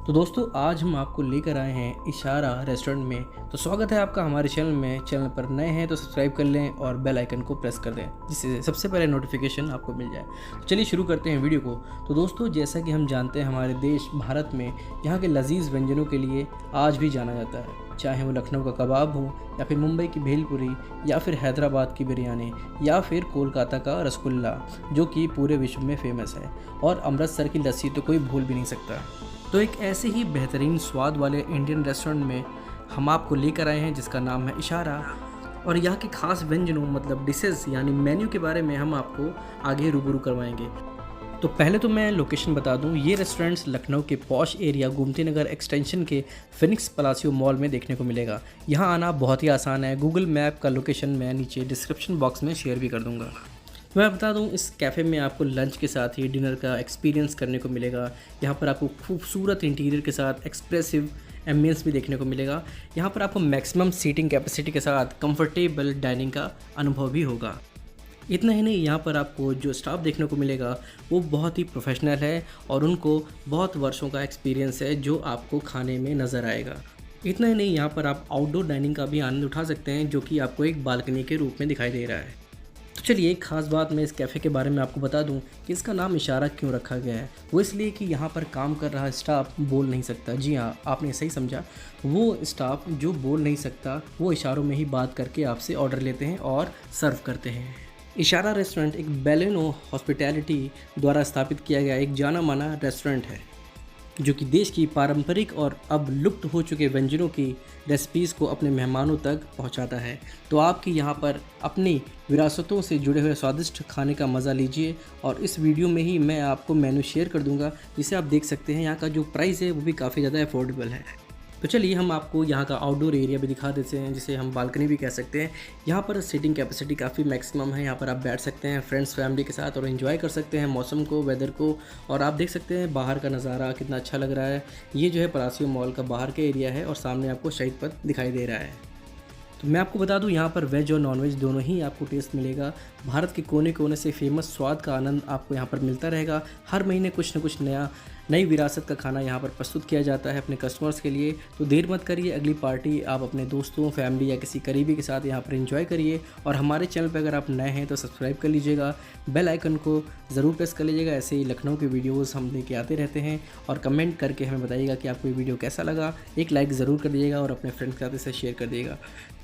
तो दोस्तों आज हम आपको लेकर आए हैं इशारा रेस्टोरेंट में। तो स्वागत है आपका हमारे चैनल में। चैनल पर नए हैं तो सब्सक्राइब कर लें और बेल आइकन को प्रेस कर दें जिससे सबसे पहले नोटिफिकेशन आपको मिल जाए। तो चलिए शुरू करते हैं वीडियो को। तो दोस्तों जैसा कि हम जानते हैं हमारे देश भारत में यहाँ के लजीज व्यंजनों के लिए आज भी जाना जाता है, चाहे वो लखनऊ का कबाब हो या फिर मुंबई की भेलपुरी या फिर हैदराबाद की बिरयानी या फिर कोलकाता का रसगुल्ला जो कि पूरे विश्व में फेमस है, और अमृतसर की लस्सी तो कोई भूल भी नहीं सकता। तो एक ऐसे ही बेहतरीन स्वाद वाले इंडियन रेस्टोरेंट में हम आपको लेकर आए हैं जिसका नाम है इशारा, और यहाँ के खास व्यंजनों मतलब डिशेस यानी मेन्यू के बारे में हम आपको आगे रूबरू करवाएंगे। तो पहले तो मैं लोकेशन बता दूं, ये रेस्टोरेंट्स लखनऊ के posh area Gomti Nagar extension के फिनिक्स पलासियो मॉल में देखने को मिलेगा। यहाँ आना बहुत ही आसान है। गूगल मैप का लोकेशन मैं नीचे डिस्क्रिप्शन बॉक्स में शेयर भी कर दूँगा। मैं बता दूं, इस कैफ़े में आपको लंच के साथ ही डिनर का एक्सपीरियंस करने को मिलेगा। यहाँ पर आपको खूबसूरत इंटीरियर के साथ एक्सप्रेसिव एम्बियंस भी देखने को मिलेगा। यहाँ पर आपको मैक्सिमम सीटिंग कैपेसिटी के साथ कंफर्टेबल डाइनिंग का अनुभव भी होगा। इतना ही नहीं, यहाँ पर आपको जो स्टाफ देखने को मिलेगा वो बहुत ही प्रोफेशनल है और उनको बहुत वर्षों का एक्सपीरियंस है जो आपको खाने में नज़र आएगा। इतना ही नहीं, यहाँ पर आप आउटडोर डाइनिंग का भी आनंद उठा सकते हैं जो कि आपको एक बालकनी के रूप में दिखाई दे रहा है। तो चलिए एक ख़ास बात मैं इस कैफ़े के बारे में आपको बता दूं कि इसका नाम इशारा क्यों रखा गया है। वो इसलिए कि यहाँ पर काम कर रहा स्टाफ बोल नहीं सकता। जी हाँ, आपने सही समझा। वो स्टाफ जो बोल नहीं सकता वो इशारों में ही बात करके आपसे ऑर्डर लेते हैं और सर्व करते हैं। इशारा रेस्टोरेंट एक बेलेनो हॉस्पिटैलिटी द्वारा स्थापित किया गया एक जाना माना रेस्टोरेंट है जो कि देश की पारंपरिक और अब लुप्त हो चुके व्यंजनों की रेसिपीज़ को अपने मेहमानों तक पहुंचाता है। तो आपकी यहाँ पर अपनी विरासतों से जुड़े हुए स्वादिष्ट खाने का मज़ा लीजिए, और इस वीडियो में ही मैं आपको मेन्यू शेयर कर दूंगा जिसे आप देख सकते हैं। यहाँ का जो प्राइस है वो भी काफ़ी ज़्यादा अफोर्डेबल है। तो चलिए हम आपको यहाँ का आउटडोर एरिया भी दिखा देते हैं जिसे हम बालकनी भी कह सकते हैं। यहाँ पर सीटिंग कैपेसिटी काफ़ी मैक्सिमम है। यहाँ पर आप बैठ सकते हैं फ्रेंड्स फैमिली के साथ और एंजॉय कर सकते हैं मौसम को, वेदर को। और आप देख सकते हैं बाहर का नज़ारा कितना अच्छा लग रहा है। ये जो है पलासियो मॉल का बाहर का एरिया है और सामने आपको शहीद पथ दिखाई दे रहा है। तो मैं आपको बता दूं, यहाँ पर वेज और नॉन वेज दोनों ही आपको टेस्ट मिलेगा। भारत के कोने कोने से फेमस स्वाद का आनंद आपको यहाँ पर मिलता रहेगा। हर महीने कुछ न कुछ नई विरासत का खाना यहाँ पर प्रस्तुत किया जाता है अपने कस्टमर्स के लिए। तो देर मत करिए, अगली पार्टी आप अपने दोस्तों, फैमिली या किसी करीबी के साथ यहाँ पर एंजॉय करिए। और हमारे चैनल पर अगर आप नए हैं तो सब्सक्राइब कर लीजिएगा, बेल आइकन को ज़रूर प्रेस कर लीजिएगा। ऐसे ही लखनऊ के वीडियोज़ हम लेके आते रहते हैं। और कमेंट करके हमें बताइएगा कि आपको ये वीडियो कैसा लगा। एक लाइक ज़रूर कर दीजिएगा और अपने फ्रेंड्स के साथ इसे शेयर कर दिएगा।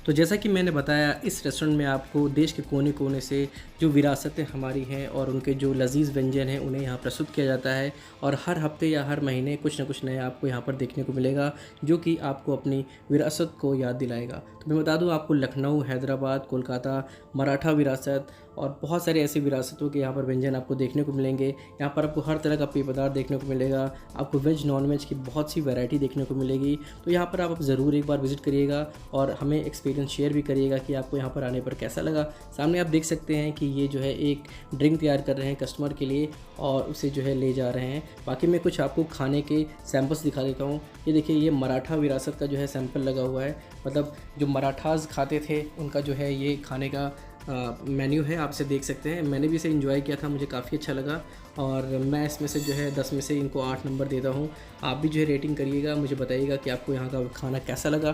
तो जैसा कि मैंने बताया, इस रेस्टोरेंट में आपको देश के कोने कोने से जो विरासतें हमारी हैं और उनके जो लजीज व्यंजन हैं उन्हें यहाँ प्रस्तुत किया जाता है। और हर हफ्ते या हर महीने कुछ ना कुछ नया आपको यहाँ पर देखने को मिलेगा जो कि आपको अपनी विरासत को याद दिलाएगा। तो मैं बता दूँ आपको, लखनऊ, हैदराबाद, कोलकाता, मराठा विरासत और बहुत सारे ऐसी विरासतों के यहाँ पर व्यंजन आपको देखने को मिलेंगे। यहाँ पर आपको हर तरह का पेय पदार्थ देखने को मिलेगा। आपको वेज नॉन वेज की बहुत सी वैरायटी देखने को मिलेगी। तो यहाँ पर आप ज़रूर एक बार विज़िट करिएगा और हमें एक्सपीरियंस शेयर भी करिएगा कि आपको यहाँ पर आने पर कैसा लगा। सामने आप देख सकते हैं कि ये जो है एक ड्रिंक तैयार कर रहे हैं कस्टमर के लिए और उसे जो है ले जा रहे हैं। बाकी मैं कुछ आपको खाने के सैंपल्स दिखा देता हूँ। ये देखिए, ये मराठा विरासत का जो है सैंपल लगा हुआ है। मतलब जो मराठास खाते थे उनका जो है ये खाने का मेन्यू है, आप इसे देख सकते हैं। मैंने भी इसे एंजॉय किया था, मुझे काफ़ी अच्छा लगा और मैं इसमें से जो है 10 में से इनको 8 नंबर देता हूँ। आप भी जो है रेटिंग करिएगा, मुझे बताइएगा कि आपको यहाँ का खाना कैसा लगा।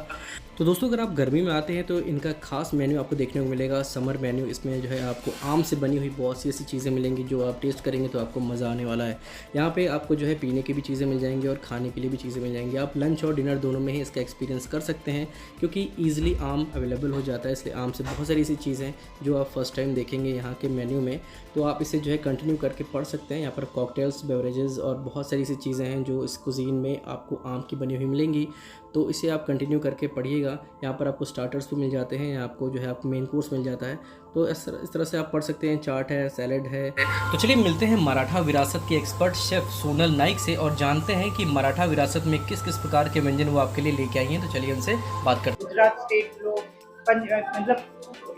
तो दोस्तों अगर आप गर्मी में आते हैं तो इनका खास मेन्यू आपको देखने को मिलेगा, समर मेन्यू। इसमें जो है आपको आम से बनी हुई बहुत सी ऐसी चीज़ें मिलेंगी जो आप टेस्ट करेंगे तो आपको मज़ा आने वाला है। यहाँ पे आपको जो है पीने की भी चीज़ें मिल जाएंगी और खाने के लिए भी चीज़ें मिल जाएंगी। आप लंच और डिनर दोनों में ही इसका एक्सपीरियंस कर सकते हैं क्योंकि ईजिली आम अवेलेबल हो जाता है। इसलिए आम से बहुत सारी ऐसी चीज़ें जो आप फर्स्ट टाइम देखेंगे यहाँ के मेन्यू में, तो आप इसे जो है कंटिन्यू करके पढ़ सकते हैं। यहाँ पर कॉकटेल्स, बेवरेजेस और बहुत सारी ऐसी चीज़ें हैं जो इस कुजीन में आपको आम की बनी हुई मिलेंगी। तो इसे आप कंटिन्यू करके पढ़िएगा। यहाँ पर आपको स्टार्टर्स भी मिल जाते हैं, आपको जो है आपको मेन कोर्स मिल जाता है। तो इस तरह से आप पढ़ सकते हैं। चाट है, सैलेड है। तो चलिए मिलते हैं मराठा विरासत के एक्सपर्ट शेफ़ सोनल नाइक से और जानते हैं कि मराठा विरासत में किस किस प्रकार के व्यंजन वो आपके लिए लेके आई हैं। तो चलिए उनसे बात करते हैं। गुजरात स्टेट लोग मतलब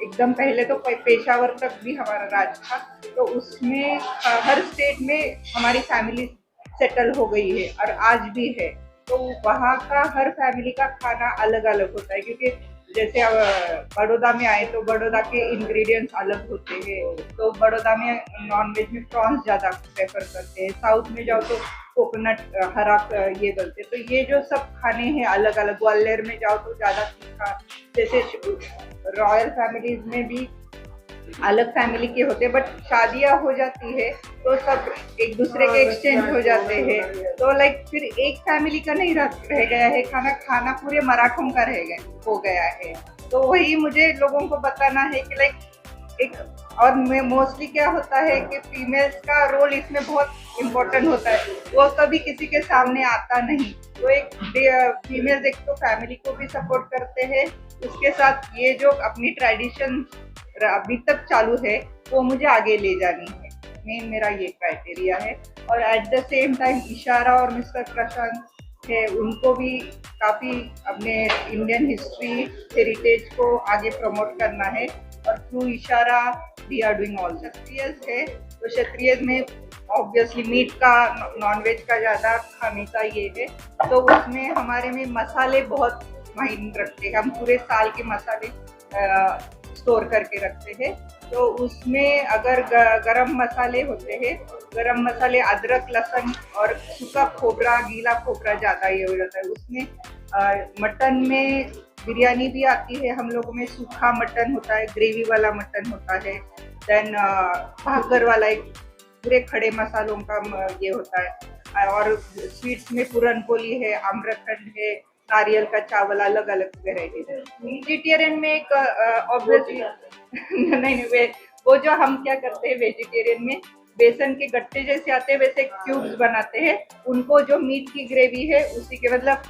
एकदम पहले तो पेशावर तक भी हमारा राज था, तो उसमें हर स्टेट में हमारी फैमिली सेटल हो गई है और आज भी है। तो वहाँ का हर फैमिली का खाना अलग अलग होता है क्योंकि जैसे बड़ौदा में आए तो बड़ौदा के इंग्रेडिएंट्स अलग होते हैं। तो बड़ौदा में नॉन वेज में प्रॉन्स ज़्यादा प्रेफर करते हैं। साउथ में जाओ तो कोकोनट हरा ये बोलते। तो ये जो सब खाने हैं अलग अलग, ग्वालियर में जाओ तो ज़्यादा तीखा, जैसे रॉयल फैमिलीज में भी अलग फैमिली के होते हैं, बट शादियां हो जाती है तो सब एक दूसरे के एक्सचेंज हो जाते हैं। तो लाइक फिर एक फैमिली का नहीं रह गया है खाना, खाना पूरे मराठों का हो गया है। तो वही मुझे लोगों को बताना है कि लाइक एक, और मोस्टली क्या होता है कि फीमेल्स का रोल इसमें बहुत इम्पोर्टेंट होता है, वो कभी किसी के सामने आता नहीं। तो एक फीमेल्स एक तो फैमिली को भी सपोर्ट करते हैं, उसके साथ ये जो अपनी ट्रेडिशन अभी तक चालू है वो मुझे आगे ले जानी है। मेन मेरा ये क्राइटेरिया है। और एट द सेम टाइम इशारा और मिस्टर प्रशांत है, उनको भी काफ़ी अपने इंडियन हिस्ट्री हेरिटेज को आगे प्रमोट करना है। और थ्रू इशारा वी आर डूइंग ऑल। क्षत्रियज है तो क्षत्रियज में ऑब्वियसली मीट का, नॉनवेज का ज़्यादा खाने का ये है। तो उसमें हमारे में मसाले बहुत मायने रखते हैं, हम पूरे साल के मसाले स्टोर करके रखते हैं। तो उसमें अगर गरम मसाले होते हैं, गरम मसाले अदरक, लहसुन और सूखा खोबरा, गीला खोबरा ज़्यादा ये हो जाता है उसमें। मटन में बिरयानी भी आती है हम लोगों में, सूखा मटन होता है, ग्रेवी वाला मटन होता है। देन भागर वाला एक पूरे खड़े मसालों का ये होता है। और स्वीट्स में पूरन पोली है, आम्रखंड है, नारियल का चावल, अलग अलग वेराइटी है। वेजिटेरियन में एक ऑब्वियसली नहीं, वो जो हम क्या करते हैं वेजिटेरियन में, बेसन के गट्टे जैसे आते हैं वैसे क्यूब्स बनाते हैं, उनको जो मीट की ग्रेवी है उसी के मतलब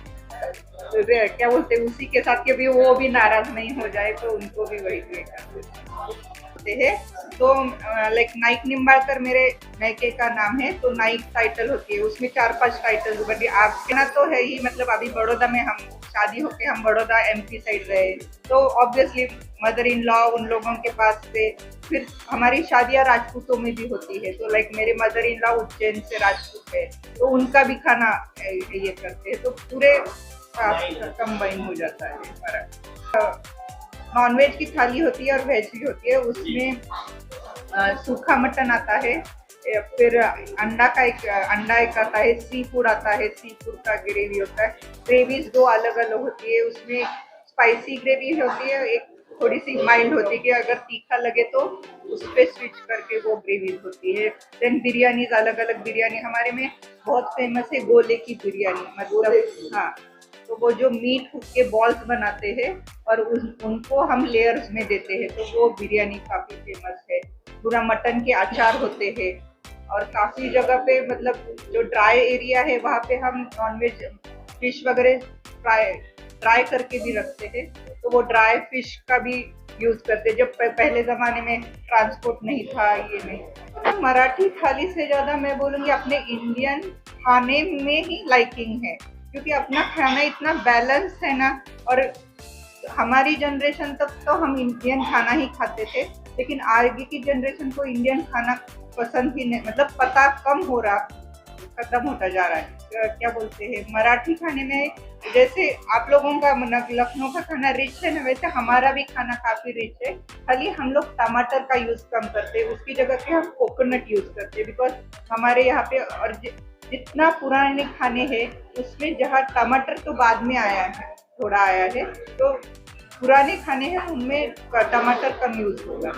क्या बोलते हैं उसी के साथ के भी वो भी नाराज नहीं हो जाए, तो उनको भी वही करते हैं। तो लाइक नाइक निम्बाळकर मेरे मैके का नाम है, तो नाइक टाइटल होती है, उसमें 4-5 टाइटल बट आपके ना तो है ही। मतलब अभी बड़ौदा में हम शादी होके हम बड़ौदा एमपी साइड रहे, तो ऑब्वियसली मदर इन लॉ उन लोगों के पास से। फिर हमारी शादियाँ राजपूतों में भी होती है, तो लाइक मेरे मदर इन लॉ उज्जैन से राजपूत है, तो उनका भी खाना ये करते हैं, तो पूरे कंबाइन हो जाता है फर्क। नॉनवेज की थाली होती है और वेज की होती है, उसमें सूखा मटन आता है, फिर अंडा एक आता है, सी फूड आता है, सी फूड का ग्रेवी होता है। ग्रेवीज 2 अलग अलग होती है, उसमें स्पाइसी ग्रेवी होती है, एक थोड़ी सी माइल्ड होती है कि अगर तीखा लगे तो उस पर स्विच करके वो ग्रेवी होती है। देन बिरयानीज अलग अलग, बिरयानी हमारे में बहुत फेमस है गोले की बिरयानी, मतलब हाँ, तो वो जो मीट के बॉल्स बनाते हैं और उनको हम लेयर्स में देते हैं, तो वो बिरयानी काफ़ी फेमस है। पूरा मटन के अचार होते हैं, और काफ़ी जगह पे मतलब जो ड्राई एरिया है वहाँ पे हम नॉनवेज फिश वगैरह ड्राई करके भी रखते हैं, तो वो ड्राई फिश का भी यूज़ करते हैं, जब पहले ज़माने में ट्रांसपोर्ट नहीं था, ये नहीं। मराठी थाली से ज़्यादा मैं बोलूँगी अपने इंडियन खाने में ही लाइकिंग है, क्योंकि अपना खाना इतना बैलेंस है ना। और हमारी जनरेशन तक तो हम इंडियन खाना ही खाते थे, लेकिन आगे की जनरेशन को इंडियन खाना पसंद ही नहीं, मतलब पता कम हो रहा, खत्म होता जा रहा है। क्या बोलते हैं मराठी खाने में, जैसे आप लोगों का लखनऊ का खाना रिच है ना, वैसे हमारा भी खाना काफ़ी रिच है। खाली हम लोग टमाटर का यूज़ कम करते हैं, उसकी जगह पे हम कोकोनट यूज़ करते हैं, बिकॉज हमारे यहाँ पे और जितना पुराने खाने हैं उसमें जहाँ टमाटर तो बाद में आया है, थोड़ा आया है, तो पुराने खाने हैं उनमें टमाटर कम यूज़ होगा।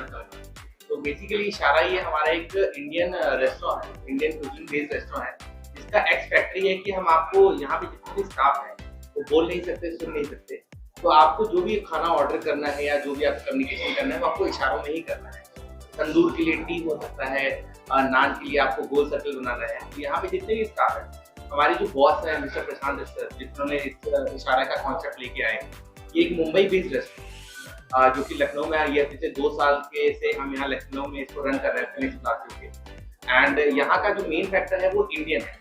तो बेसिकली इशारा ये हमारा एक इंडियन रेस्टोरेंट है, इंडियन कुकिंग बेस्ड रेस्टोरेंट है, जिसका एक्स फैक्ट्री है कि हम आपको यहाँ पे जितने भी स्टाफ है वो बोल नहीं सकते, सुन नहीं सकते, तो आपको जो भी खाना ऑर्डर करना है या जो भी आपको कम्युनिकेशन करना है वो आपको इशारों में ही करना है। तंदूर के लिए टी हो सकता है, नान के लिए आपको गोल सर्कल बनाना है। तो यहाँ पे जितने भी स्टाफ है, हमारे जो बॉस है मिस्टर प्रशांत सर, जिन्होंने इस इशारा का कॉन्सेप्ट लेके आए, ये एक मुंबई बेस्ड रेस्टोरेंट जो कि लखनऊ में आई है। पिछले 2 साल के से हम यहाँ लखनऊ में इसको रन कर रहे हैं फिनिश क्लास के। एंड यहाँ का जो मेन फैक्टर है वो इंडियन है,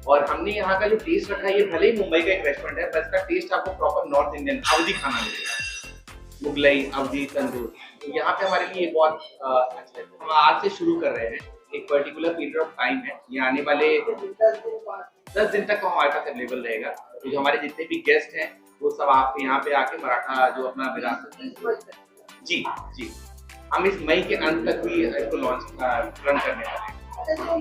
और हमने यहाँ का जो टेस्ट रखा है, ये भले ही मुंबई का एक रेस्टोरेंट है, बस का टेस्ट आपको प्रॉपर नॉर्थ इंडियन अवधी खाना मिलेगा, मुगलई, अवधी, तंदूर। तो यहाँ पे हमारे लिए बहुत अच्छा है। हम आज से शुरू कर रहे हैं, एक पर्टिकुलर पीरियड ऑफ टाइम है, ये आने वाले 10 दिन तक तो हमारे पास अवेलेबल रहेगा। तो जो हमारे जितने भी गेस्ट हैं वो सब आप यहाँ पे आके मराठा जो अपना विरासत है, जी, हम इस मई के अंत तक भी इसको लॉन्च रन करने वाले हैं।